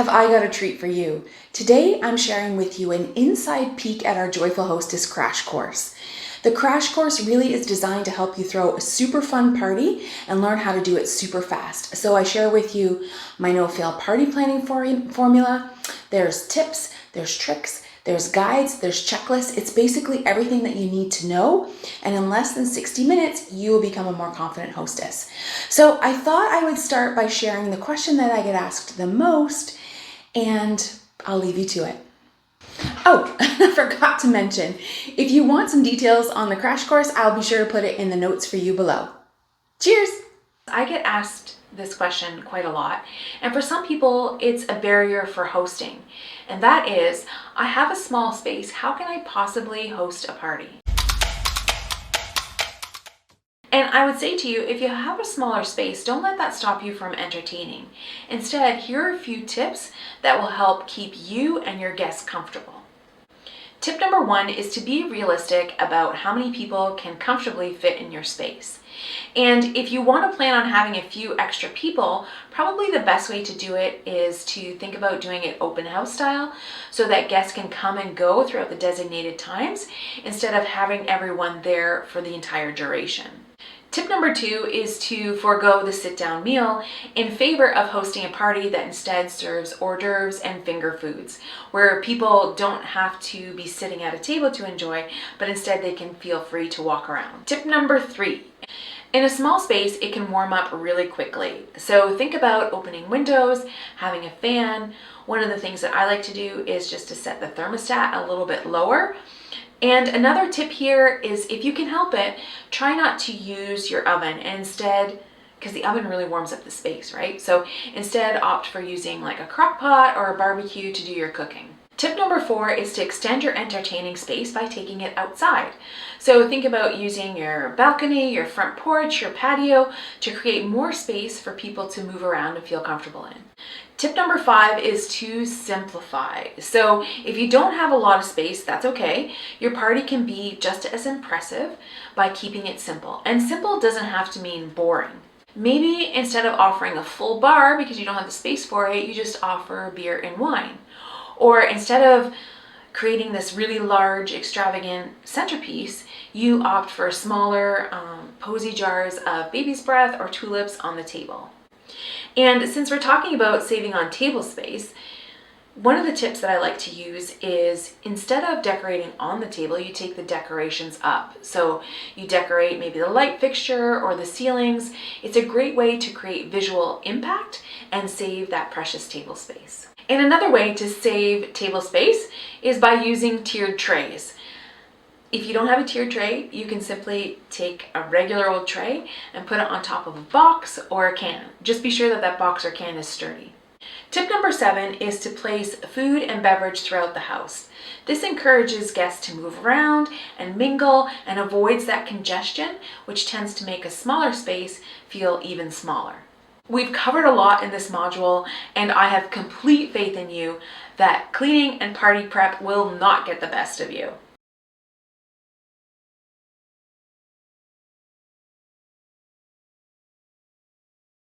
have I got a treat for you. Today I'm sharing with you an inside peek at our Joyful Hostess Crash Course. The Crash Course really is designed to help you throw a super fun party and learn how to do it super fast. So I share with you my no-fail party planning formula. There's tips, there's tricks, there's guides, there's checklists. It's basically everything that you need to know. And in less than 60 minutes, you will become a more confident hostess. So I thought I would start by sharing the question that I get asked the most, and I'll leave you to it. Oh, I forgot to mention, if you want some details on the crash course, I'll be sure to put it in the notes for you below. Cheers! I get asked this question quite a lot, and for some people, it's a barrier for hosting. And that is, I have a small space, how can I possibly host a party? And I would say to you, if you have a smaller space, don't let that stop you from entertaining. Instead, here are a few tips that will help keep you and your guests comfortable. Tip number 1 is to be realistic about how many people can comfortably fit in your space. And if you want to plan on having a few extra people, probably the best way to do it is to think about doing it open house style so that guests can come and go throughout the designated times instead of having everyone there for the entire duration. Tip number 2 is to forego the sit-down meal in favor of hosting a party that instead serves hors d'oeuvres and finger foods, where people don't have to be sitting at a table to enjoy, but instead they can feel free to walk around. Tip number 3. In a small space, it can warm up really quickly. So think about opening windows, having a fan. One of the things that I like to do is just to set the thermostat a little bit lower. And another tip here is, if you can help it, try not to use your oven, and instead, because the oven really warms up the space, right? So instead opt for using like a crock pot or a barbecue to do your cooking. Tip number 4 is to extend your entertaining space by taking it outside. So think about using your balcony, your front porch, your patio to create more space for people to move around and feel comfortable in. Tip number 5 is to simplify. So if you don't have a lot of space, that's okay. Your party can be just as impressive by keeping it simple. And simple doesn't have to mean boring. Maybe instead of offering a full bar because you don't have the space for it, you just offer beer and wine. Or instead of creating this really large, extravagant centerpiece, you opt for smaller, posy jars of baby's breath or tulips on the table. And since we're talking about saving on table space, one of the tips that I like to use is, instead of decorating on the table, you take the decorations up. So you decorate maybe the light fixture or the ceilings. It's a great way to create visual impact and save that precious table space. And another way to save table space is by using tiered trays. If you don't have a tiered tray, you can simply take a regular old tray and put it on top of a box or a can. Just be sure that that box or can is sturdy. Tip number 7 is to place food and beverage throughout the house. This encourages guests to move around and mingle and avoids that congestion, which tends to make a smaller space feel even smaller. We've covered a lot in this module, and I have complete faith in you that cleaning and party prep will not get the best of you.